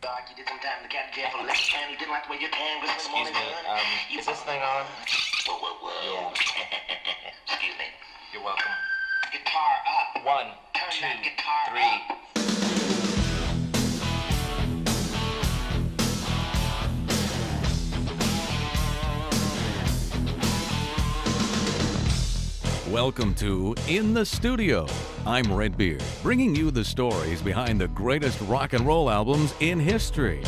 You did some time in the cat jail for less time. You didn't like the way your tan was this morning. Is this thing on? Whoa. Yeah. Excuse me. You're welcome. Guitar up. 1, Turn 2, that guitar 3. up. Welcome to In the Studio. I'm Redbeard, bringing you the stories behind the greatest rock and roll albums in history.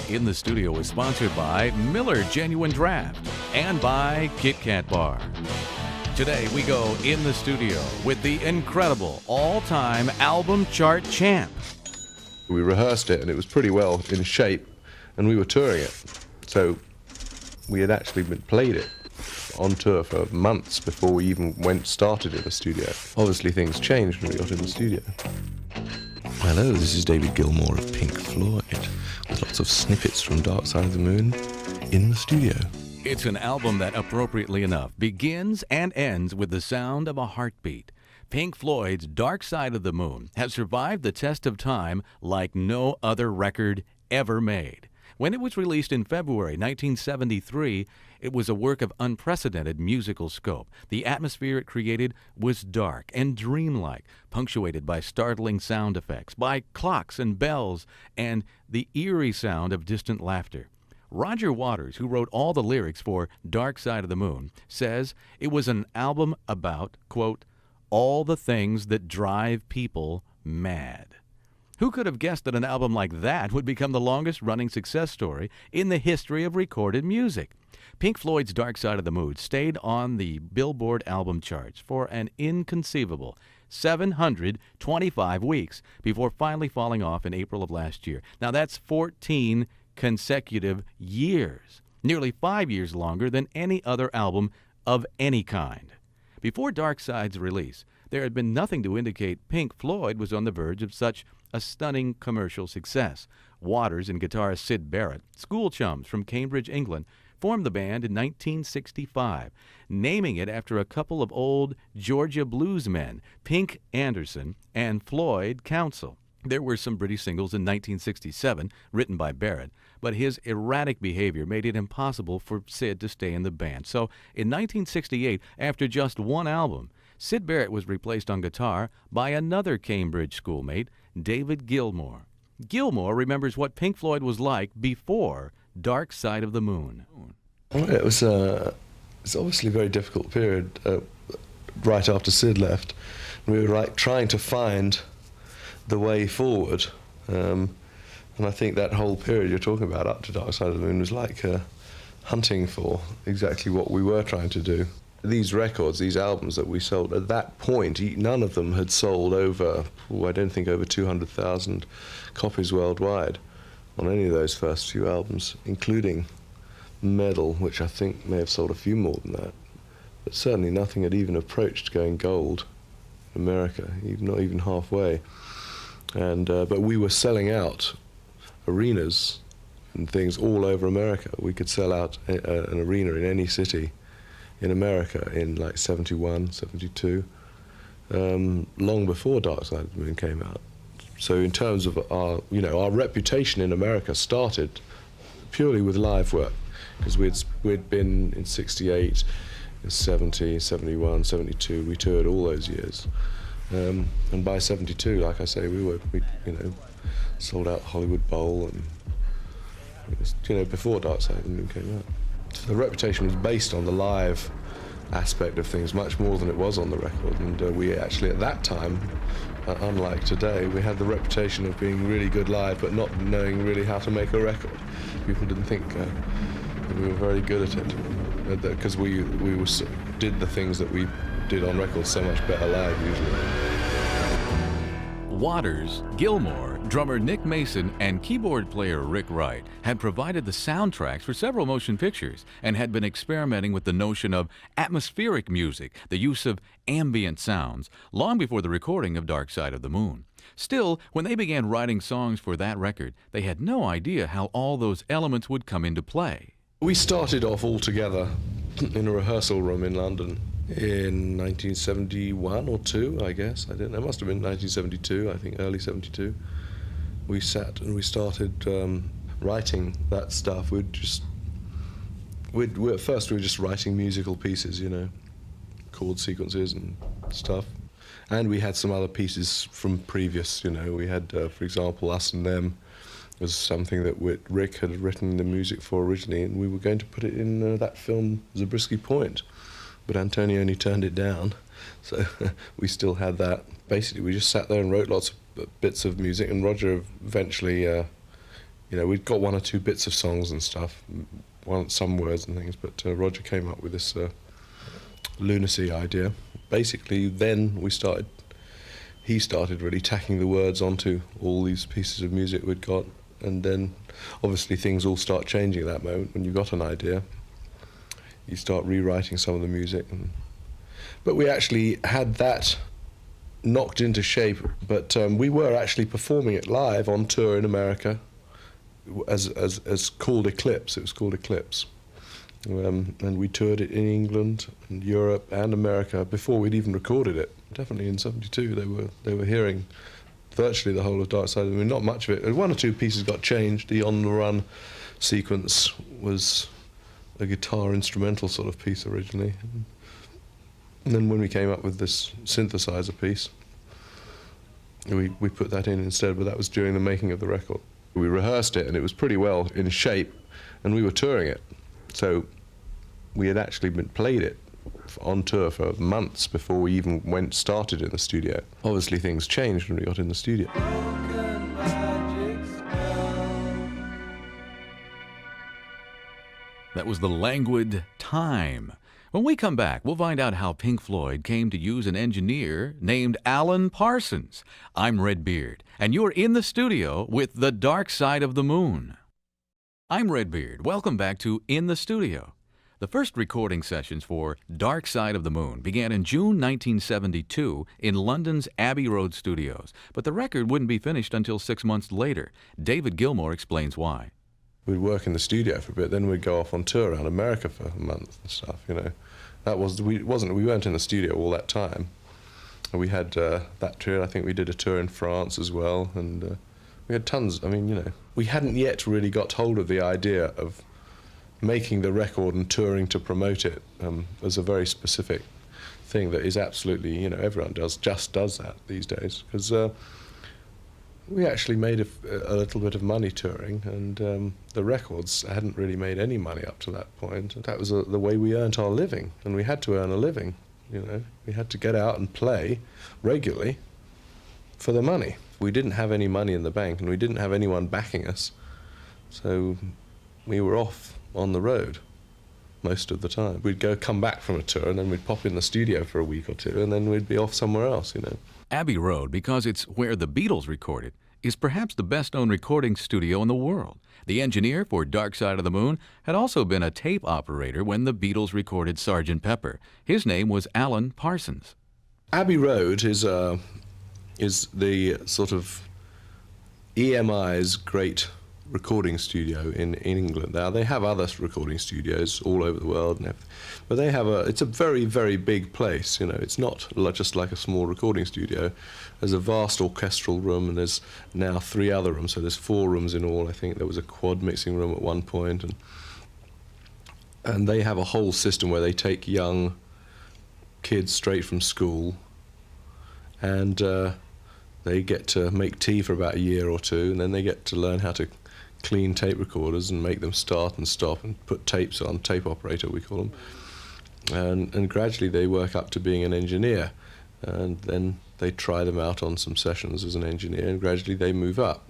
In the Studio is sponsored by Miller Genuine Draft and by Kit Kat Bar. Today we go in the studio with the incredible all-time album chart champ. We rehearsed it and it was pretty well in shape and we were touring it. So we had actually played it on tour for months before we even started in the studio. Obviously things changed when we got in the studio. Hello, this is David Gilmour of Pink Floyd, with lots of snippets from Dark Side of the Moon in the studio. It's an album that, appropriately enough, begins and ends with the sound of a heartbeat. Pink Floyd's Dark Side of the Moon has survived the test of time like no other record ever made. When it was released in February 1973, it was a work of unprecedented musical scope. The atmosphere it created was dark and dreamlike, punctuated by startling sound effects, by clocks and bells, and the eerie sound of distant laughter. Roger Waters, who wrote all the lyrics for Dark Side of the Moon, says it was an album about, quote, all the things that drive people mad. Who could have guessed that an album like that would become the longest-running success story in the history of recorded music? Pink Floyd's Dark Side of the Moon stayed on the Billboard album charts for an inconceivable 725 weeks before finally falling off in April of last year. Now that's 14 consecutive years, nearly 5 years longer than any other album of any kind. Before Dark Side's release, there had been nothing to indicate Pink Floyd was on the verge of such a stunning commercial success. Waters and guitarist Syd Barrett, school chums from Cambridge, England, formed the band in 1965, naming it after a couple of old Georgia bluesmen, Pink Anderson and Floyd Council. There were some British singles in 1967, written by Barrett, but his erratic behavior made it impossible for Syd to stay in the band. So in 1968, after just one album, Syd Barrett was replaced on guitar by another Cambridge schoolmate, David Gilmour. Gilmour remembers what Pink Floyd was like before Dark Side of the Moon. Well, it's obviously a very difficult period right after Syd left. We were trying to find the way forward. And I think that whole period you're talking about up to Dark Side of the Moon was like hunting for exactly what we were trying to do. These records, these albums that we sold, at that point, none of them had sold over, I don't think over 200,000 copies worldwide on any of those first few albums, including Medal, which I think may have sold a few more than that. But certainly nothing had even approached going gold in America, not even halfway. And but we were selling out arenas and things all over America. We could sell out an arena in any city in America in like 71, 72, long before Dark Side of the Moon came out. So in terms of our reputation in America started purely with live work, because we'd been in 68, 70, 71, 72, we toured all those years. And by 72, like I say, we sold out Hollywood Bowl, and it was, before Dark Side of the Moon came out. So the reputation was based on the live aspect of things much more than it was on the record, and we actually at that time, unlike today, we had the reputation of being really good live but not knowing really how to make a record. People didn't think we were very good at it, because we did the things that we did on record so much better live usually. Waters, Gilmour, drummer Nick Mason, and keyboard player Rick Wright had provided the soundtracks for several motion pictures and had been experimenting with the notion of atmospheric music, the use of ambient sounds, long before the recording of Dark Side of the Moon. Still, when they began writing songs for that record, they had no idea how all those elements would come into play. We started off all together in a rehearsal room in London in 1971 or 2, I guess. I don't know. It must have been 1972, I think, early 72. we sat and we started writing that stuff. At first we were just writing musical pieces, you know, chord sequences and stuff. And we had some other pieces from previous, you know. We had, for example, Us and Them was something that Rick had written the music for originally, and we were going to put it in that film, Zabriskie Point. But Antonioni turned it down, so we still had that. Basically, we just sat there and wrote lots of bits of music, and Roger eventually, you know, we'd got one or two bits of songs and stuff, some words and things, but Roger came up with this lunacy idea. Basically, then he started really tacking the words onto all these pieces of music we'd got, and then obviously things all start changing at that moment. When you've got an idea, you start rewriting some of the music. But we actually had that knocked into shape, but we were actually performing it live on tour in America as called Eclipse. It was called Eclipse. And we toured it in England and Europe and America before we'd even recorded it. Definitely in '72 they were hearing virtually the whole of Dark Side of the Moon. Not much of it. One or two pieces got changed. The On the Run sequence was a guitar instrumental sort of piece originally. And then when we came up with this synthesizer piece, we put that in instead, but that was during the making of the record. We rehearsed it and it was pretty well in shape, and we were touring it. So we had actually played it on tour for months before we even started in the studio. Obviously things changed when we got in the studio. That was the languid Time. When we come back, we'll find out how Pink Floyd came to use an engineer named Alan Parsons. I'm Redbeard, and you're in the studio with The Dark Side of the Moon. I'm Redbeard. Welcome back to In the Studio. The first recording sessions for Dark Side of the Moon began in June 1972 in London's Abbey Road studios, but the record wouldn't be finished until 6 months later. David Gilmour explains why. We'd work in the studio for a bit, then we'd go off on tour around America for a month and stuff, you know. We weren't in the studio all that time. We had that tour. I think we did a tour in France as well, and we had tons. I mean, you know, we hadn't yet really got hold of the idea of making the record and touring to promote it as a very specific thing that is absolutely, you know, everyone does that these days, because we actually made a little bit of money touring, and the records hadn't really made any money up to that point. That was the way we earned our living, and we had to earn a living, you know. We had to get out and play regularly for the money. We didn't have any money in the bank, and we didn't have anyone backing us, so we were off on the road most of the time. We'd come back from a tour, and then we'd pop in the studio for a week or two, and then we'd be off somewhere else, you know. Abbey Road, because it's where the Beatles recorded, is perhaps the best-known recording studio in the world. The engineer for Dark Side of the Moon had also been a tape operator when the Beatles recorded Sgt. Pepper. His name was Alan Parsons. Abbey Road is the sort of EMI's great recording studio in England. Now, they have other recording studios all over the world, but they have it's a very, very big place, you know. It's not just like a small recording studio. There's a vast orchestral room, and there's now 3 other rooms, so there's 4 rooms in all. I think there was a quad mixing room at one point, and they have a whole system where they take young kids straight from school, and they get to make tea for about a year or two, and then they get to learn how to clean tape recorders and make them start and stop and put tapes on, tape operator we call them, and gradually they work up to being an engineer, and then they try them out on some sessions as an engineer, and gradually they move up,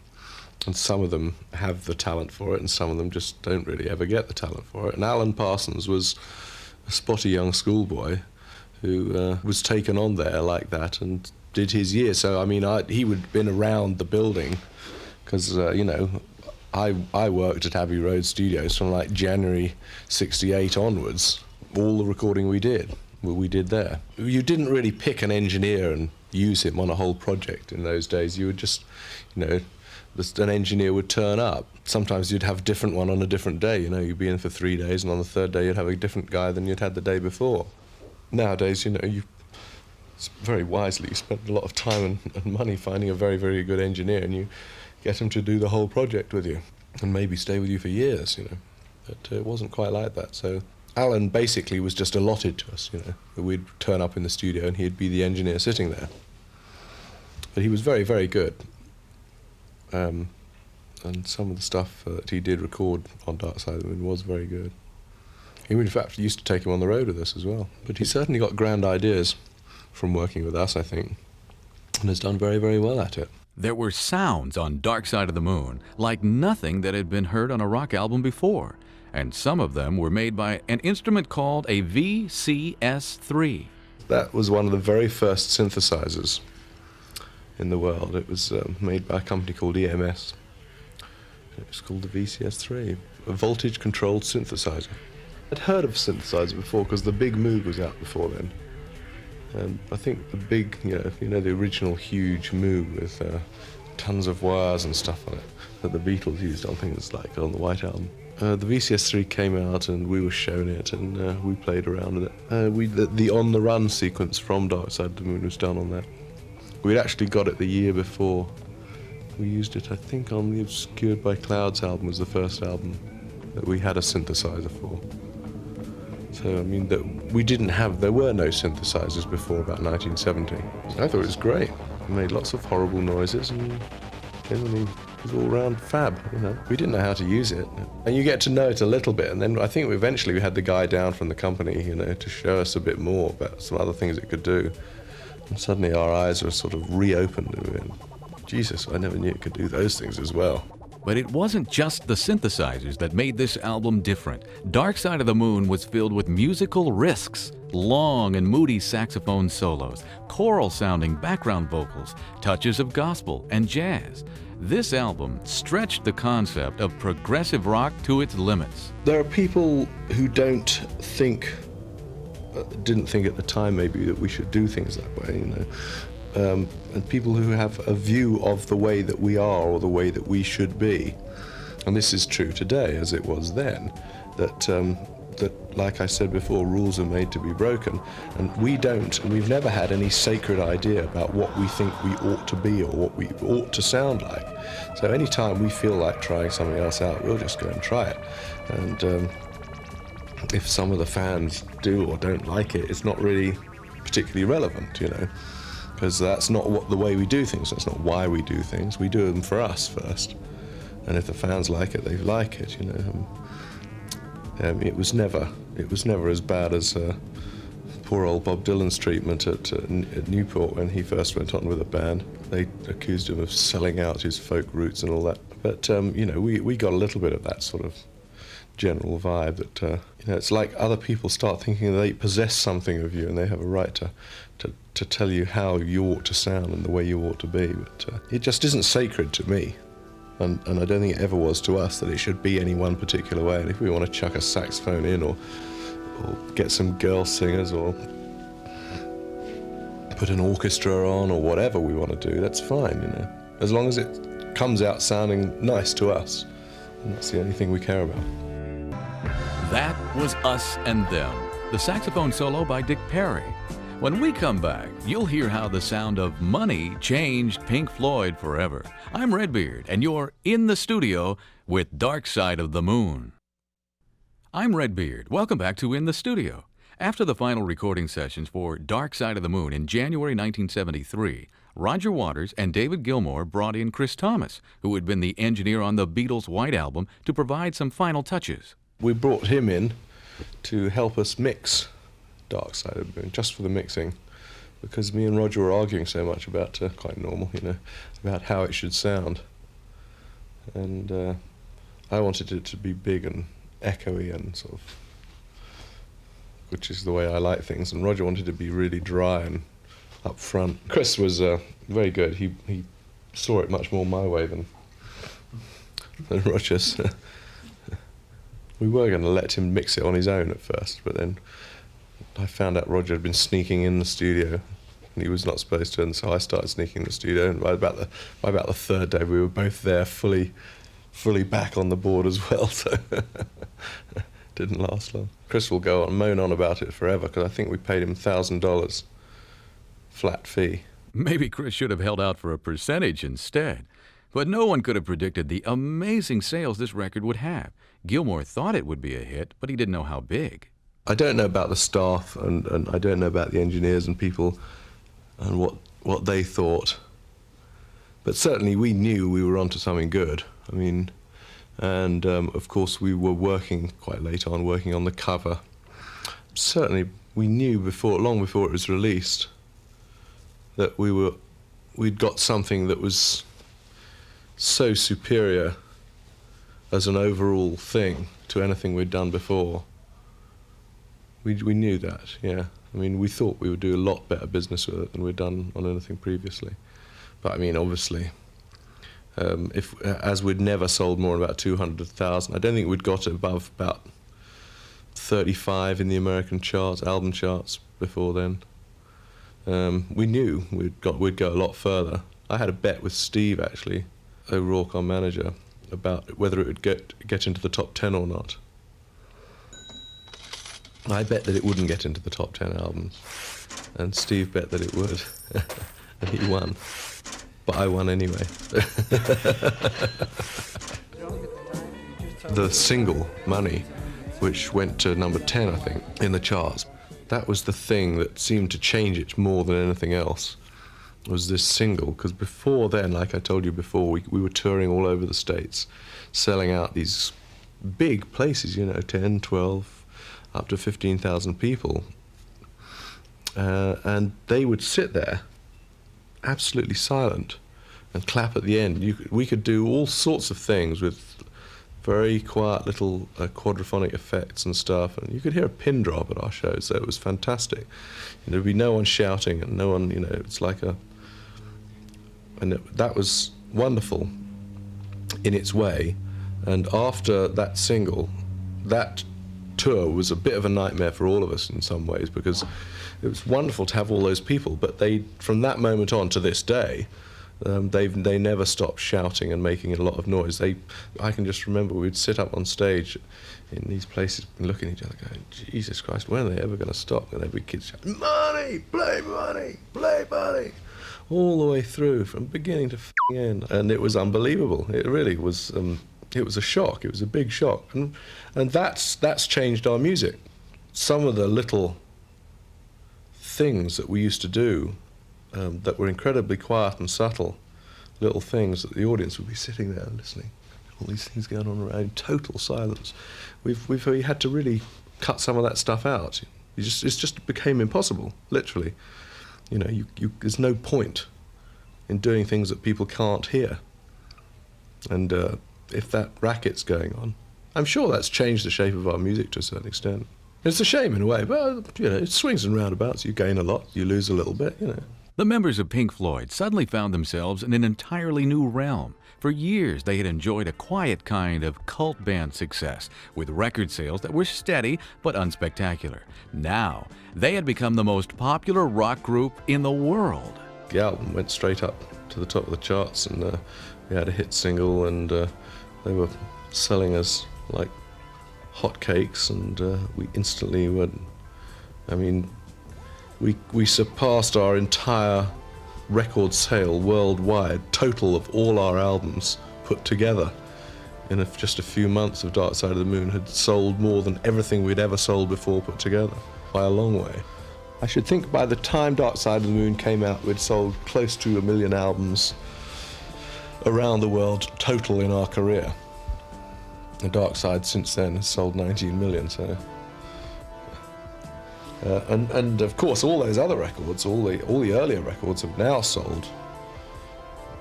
and some of them have the talent for it and some of them just don't really ever get the talent for it. And Alan Parsons was a spotty young schoolboy who was taken on there like that and did his year. So I mean, he would have been around the building, because you know, I worked at Abbey Road Studios from like January '68 onwards. All the recording we did there. You didn't really pick an engineer and use him on a whole project in those days. You would just, you know, an engineer would turn up. Sometimes you'd have a different one on a different day. You know, you'd be in for 3 days, and on the 3rd day you'd have a different guy than you'd had the day before. Nowadays, you know, very wisely, you spend a lot of time and money finding a very, very good engineer, and you get them to do the whole project with you and maybe stay with you for years, you know. But it wasn't quite like that. So Alan basically was just allotted to us, you know. We'd turn up in the studio and he'd be the engineer sitting there. But he was very, very good. And some of the stuff that he did record on Dark Side of the Moon was very good. He, in fact, used to take him on the road with us as well. But he certainly got grand ideas from working with us, I think, and has done very, very well at it. There were sounds on Dark Side of the Moon like nothing that had been heard on a rock album before, and some of them were made by an instrument called a VCS3. That was one of the very first synthesizers in the world. It was made by a company called EMS. It was called the VCS3, a voltage-controlled synthesizer. I'd heard of synthesizer before because the Big Moog was out before then. And I think the big, you know, the original huge Moog with tons of wires and stuff on it that the Beatles used on things like on the White Album. The VCS3 came out and we were shown it and we played around with it. The On the Run sequence from Dark Side of the Moon was done on that. We'd actually got it the year before. We used it, I think, on the Obscured by Clouds album, was the first album that we had a synthesizer for. So, I mean, there were no synthesizers before about 1970. So I thought it was great. It made lots of horrible noises and generally it was all round fab, you know. We didn't know how to use it. And you get to know it a little bit, and then I think eventually we had the guy down from the company, you know, to show us a bit more about some other things it could do. And suddenly our eyes were sort of reopened and we went, Jesus, I never knew it could do those things as well. But it wasn't just the synthesizers that made this album different. Dark Side of the Moon was filled with musical risks, long and moody saxophone solos, choral-sounding background vocals, touches of gospel and jazz. This album stretched the concept of progressive rock to its limits. There are people who didn't think at the time maybe that we should do things that way, you know. And people who have a view of the way that we are or the way that we should be. And this is true today as it was then, that like I said before, rules are made to be broken, and we've never had any sacred idea about what we think we ought to be or what we ought to sound like. So anytime we feel like trying something else out, we'll just go and try it. And if some of the fans do or don't like it, it's not really particularly relevant, you know. Because that's not the way we do things. That's not why we do things. We do them for us first, and if the fans like it, they like it. You know, it was never as bad as poor old Bob Dylan's treatment at Newport when he first went on with a band. They accused him of selling out his folk roots and all that. But you know, we got a little bit of that sort of general vibe that you know, it's like other people start thinking they possess something of you and they have a right to tell you how you ought to sound and the way you ought to be. But it just isn't sacred to me, and I don't think it ever was to us that it should be any one particular way. And if we want to chuck a saxophone in or get some girl singers or put an orchestra on or whatever we want to do, that's fine, you know, as long as it comes out sounding nice to us, and that's the only thing we care about. That was Us and Them, the saxophone solo by Dick Perry. When we come back, you'll hear how the sound of money changed Pink Floyd forever. I'm Redbeard, and you're in the studio with Dark Side of the Moon. I'm Redbeard. Welcome back to In the Studio. After the final recording sessions for Dark Side of the Moon in January 1973, Roger Waters and David Gilmour brought in Chris Thomas, who had been the engineer on the Beatles' White Album, to provide some final touches. We brought him in to help us mix Dark Side of the Moon, just for the mixing, because me and Roger were arguing so much about, quite normal, you know, about how it should sound. And I wanted it to be big and echoey and sort of, which is the way I like things, and Roger wanted it to be really dry and up front. Chris was very good. He saw it much more my way than Roger's. We were going to let him mix it on his own at first, but then I found out Roger had been sneaking in the studio, and he was not supposed to, and so I started sneaking in the studio, and by about the third day we were both there fully back on the board as well, so didn't last long. Chris will go on moan on about it forever, because I think we paid him $1,000 flat fee. Maybe Chris should have held out for a percentage instead. But no one could have predicted the amazing sales this record would have. Gilmour thought it would be a hit, but he didn't know how big. I don't know about the staff, and I don't know about the engineers and people and what they thought. But certainly we knew we were onto something good. I mean, and of course we were working quite late on, working on the cover. Certainly we knew long before it was released, that we'd got something that was so superior as an overall thing to anything we'd done before. We knew that, yeah. I mean, we thought we would do a lot better business with it than we'd done on anything previously. But I mean, obviously, as we'd never sold more than about 200,000, I don't think we'd got above about 35 in the American charts, album charts, before then. We knew we'd go a lot further. I had a bet with Steve, actually, O'Rourke, our manager, about whether it would get into the top 10 or not. I bet that it wouldn't get into the top 10 albums, and Steve bet that it would, and he won. But I won anyway. The single, Money, which went to number 10, I think, in the charts, that was the thing that seemed to change it more than anything else, was this single. Because before then, like I told you before, we were touring all over the States, selling out these big places, 10, 12, up to 15,000 people. And they would sit there absolutely silent and clap at the end. We could do all sorts of things with very quiet little quadraphonic effects and stuff, and you could hear a pin drop at our shows, so it was fantastic. There'd be no one shouting and no one, it's like that was wonderful in its way. And after that single, that tour was a bit of a nightmare for all of us in some ways, because it was wonderful to have all those people, but from that moment on to this day, they never stopped shouting and making a lot of noise. I can just remember we'd sit up on stage in these places and look at each other going, Jesus Christ, when are they ever going to stop? And there'd be kids shouting, Money, play Money, play Money, all the way through from beginning to end. And it was unbelievable. It really was. It was a shock. It was a big shock, and that's changed our music. Some of the little things that we used to do that were incredibly quiet and subtle, little things that the audience would be sitting there listening, all these things going on around, total silence. We had to really cut some of that stuff out. It just became impossible, literally. There's no point in doing things that people can't hear, and if that racket's going on, I'm sure that's changed the shape of our music to a certain extent. It's a shame in a way, but it swings and roundabouts. You gain a lot, you lose a little bit, The members of Pink Floyd suddenly found themselves in an entirely new realm. For years, they had enjoyed a quiet kind of cult band success, with record sales that were steady but unspectacular. Now, they had become the most popular rock group in the world. The album went straight up to the top of the charts, and we had a hit single, and they were selling us like hotcakes, and we instantly went. I mean, we surpassed our entire record sale worldwide, total of all our albums put together. In just a few months of Dark Side of the Moon had sold more than everything we'd ever sold before put together, by a long way. I should think by the time Dark Side of the Moon came out, we'd sold close to 1 million albums around the world total in our career. The Dark Side since then has sold 19 million, so. And of course all those other records, all the earlier records have now sold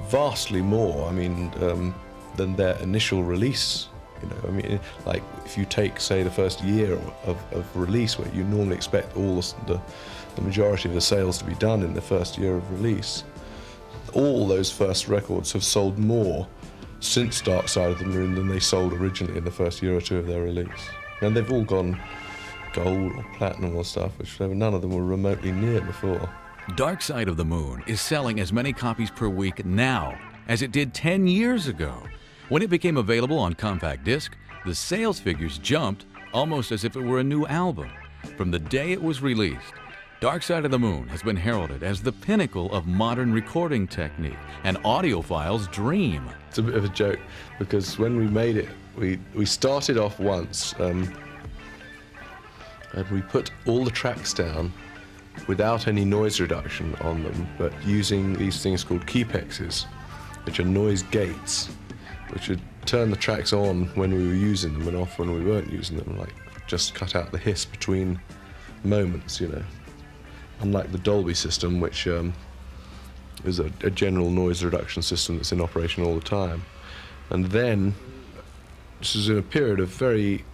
vastly more, than their initial release. Like if you take, say, the first year of release, where you normally expect all the majority of the sales to be done in the first year of release, all those first records have sold more since Dark Side of the Moon than they sold originally in the first year or two of their release. And they've all gone gold or platinum or stuff, which none of them were remotely near before. Dark Side of the Moon is selling as many copies per week now as it did 10 years ago. When it became available on compact disc, the sales figures jumped almost as if it were a new album. From the day it was released, Dark Side of the Moon has been heralded as the pinnacle of modern recording technique, an audiophile's dream. It's a bit of a joke because when we made it, we started off once and we put all the tracks down without any noise reduction on them, but using these things called keypexes, which are noise gates, which would turn the tracks on when we were using them and off when we weren't using them, like just cut out the hiss between moments, you know. Unlike the Dolby system, which is a general noise reduction system that's in operation all the time. And then, this is in a period of very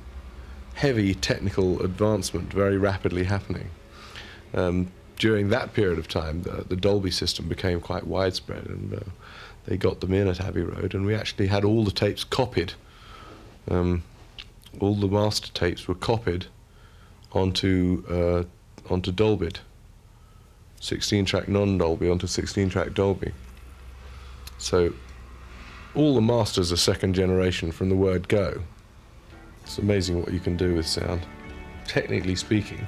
heavy technical advancement, very rapidly happening. During that period of time, the Dolby system became quite widespread, and they got them in at Abbey Road, and we actually had all the tapes copied. All the master tapes were copied onto Dolby. 16-track non-Dolby onto 16-track Dolby. So all the masters are second generation from the word go. It's amazing what you can do with sound. Technically speaking,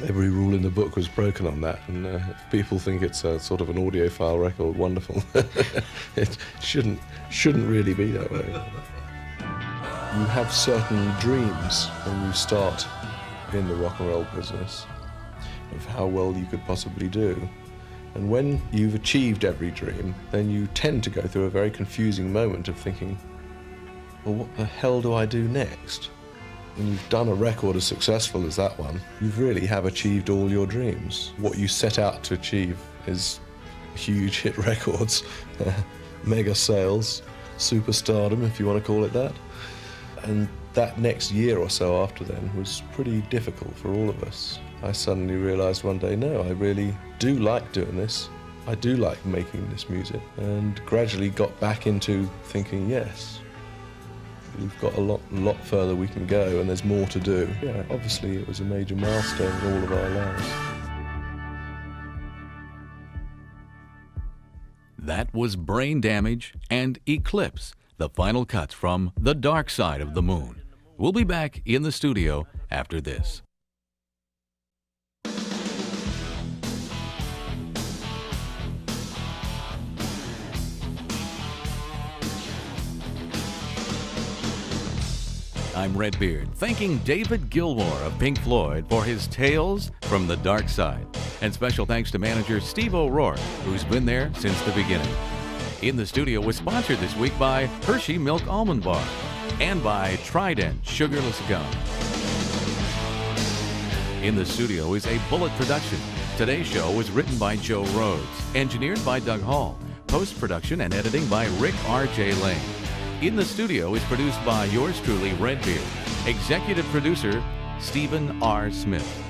every rule in the book was broken on that, and if people think it's a sort of an audiophile record, wonderful. It shouldn't really be that way. You have certain dreams when you start in the rock and roll business of how well you could possibly do. And when you've achieved every dream, then you tend to go through a very confusing moment of thinking, well, what the hell do I do next? When you've done a record as successful as that one, you really have achieved all your dreams. What you set out to achieve is huge hit records, mega sales, superstardom, if you want to call it that. And that next year or so after then was pretty difficult for all of us. I suddenly realized one day, no, I really do like doing this. I do like making this music, and gradually got back into thinking, yes, we've got a lot further we can go, and there's more to do. Yeah, obviously it was a major milestone in all of our lives. That was Brain Damage and Eclipse, the final cuts from The Dark Side of the Moon. We'll be back in the studio after this. I'm Redbeard, thanking David Gilmour of Pink Floyd for his Tales from the Dark Side. And special thanks to manager Steve O'Rourke, who's been there since the beginning. In the Studio was sponsored this week by Hershey Milk Almond Bar and by Trident Sugarless Gum. In the Studio is a Bullet production. Today's show was written by Joe Rhodes, engineered by Doug Hall, post-production and editing by Rick R.J. Lane. In the Studio is produced by yours truly, Redbeard. Executive producer, Stephen R. Smith.